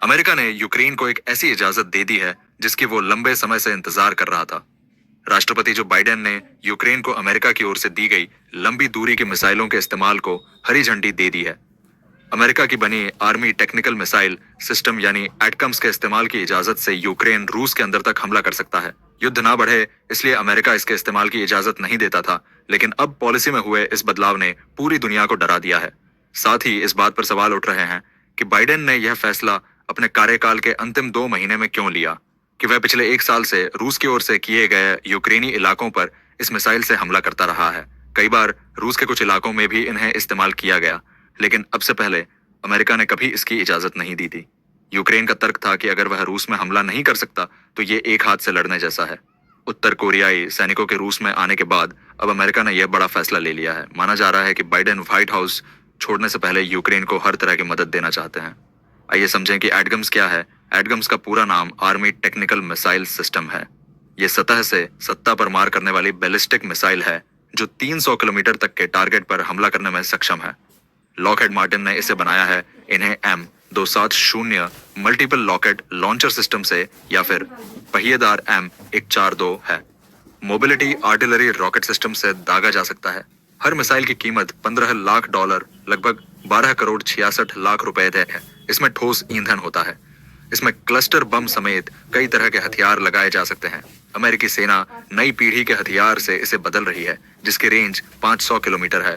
America ने Ukraine को एक ऐसी इजाजत दे दी है जिसकी वो लंबे समय से इंतजार कर रहा था। राष्ट्रपति जो बाइडेन ने यूक्रेन को अमेरिका की ओर से दी गई लंबी दूरी की मिसाइलों के इस्तेमाल को हरी झंडी दे दी है। अमेरिका की बनी आर्मी टेक्निकल मिसाइल सिस्टम यानी एटकम्स के इस्तेमाल की इजाजत से यूक्रेन रूस के अंदर तक हमला कर सकता है। युद्ध ना बढ़े इसलिए अमेरिका इसके इस्तेमाल की इजाजत नहीं देता था, लेकिन अब पॉलिसी में हुए इस बदलाव ने पूरी दुनिया को डरा दिया है। साथ ही इस बात पर सवाल उठ रहे हैं कि बाइडेन ने यह फैसला अपने कार्यकाल के अंतिम 2 महीने में क्यों लिया, कि वह पिछले 1 साल से रूस की ओर से किए गए यूक्रेनी इलाकों पर इस मिसाइल से हमला करता रहा है। कई बार रूस के कुछ इलाकों में भी इन्हें इस्तेमाल किया गया, लेकिन अब से पहले अमेरिका ने कभी इसकी इजाजत नहीं दी थी। यूक्रेन का तर्क था कि अगर वह रूस में हमला नहीं कर सकता तो ये एक हाथ से लड़ने जैसा है। उत्तर कोरियाई सैनिकों के रूस में आने के बाद अब अमेरिका ने यह बड़ा फैसला ले लिया है। माना जा रहा है कि बाइडेन व्हाइट हाउस छोड़ने से पहले यूक्रेन को हर तरह की मदद देना चाहते हैं। आइए समझें कि एटगम्स क्या है। एटगम्स का पूरा नाम आर्मी टेक्निकल मिसाइल सिस्टम है। ये सतह से सत्ता पर मार करने वाली बैलिस्टिक मिसाइल है जो 300 किलोमीटर तक के टारगेट पर हमला करने में सक्षम है। लॉकहेड मार्टिन ने इसे बनाया है। इन्हें M270 multiple locket launcher system से या फिर पहिएदार M142 है। मोबिलिटी आर्टिलरी रॉकेट सिस्टम से दागा जा सकता है। हर मिसाइल की कीमत $15 लाख, लगभग 12 करोड़ 66 लाख रुपए है। इसमें ठोस ईंधन होता है। इसमें क्लस्टर बम समेत कई तरह के हथियार लगाए जा सकते हैं। अमेरिकी सेना नई पीढ़ी के हथियार से इसे बदल रही है जिसकी रेंज 500 किलोमीटर है।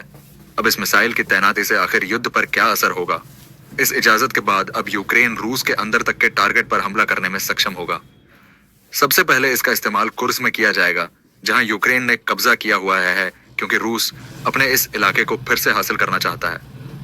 अब इस मिसाइल की तैनाती से आखिर युद्ध पर क्या असर होगा? इस इजाजत के बाद अब यूक्रेन रूस के अंदर तक के टारगेट पर हमला करने में सक्षम होगा। सबसे पहले इसका इस्तेमाल कुर्स में किया जाएगा जहां यूक्रेन ने कब्जा किया हुआ है, क्योंकि रूस अपने इस इलाके को फिर से हासिल करना चाहता है।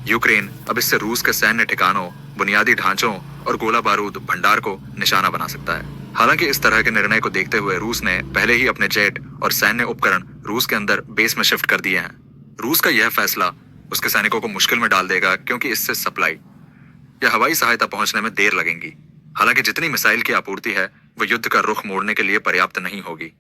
यूक्रेन अब इससे रूस के सैन्य ठिकानों, बुनियादी ढांचों और गोला बारूद भंडार को निशाना बना सकता है। हालांकि इस तरह के निर्णय को देखते हुए रूस ने पहले ही अपने जेट और सैन्य उपकरण रूस के अंदर बेस में शिफ्ट कर दिए हैं। रूस का यह फैसला उसके सैनिकों को मुश्किल में डाल देगा, क्योंकि इससे सप्लाई या हवाई सहायता पहुंचने में देर लगेगी। हालांकि जितनी मिसाइल की आपूर्ति है वो युद्ध का रुख मोड़ने के लिए पर्याप्त नहीं होगी।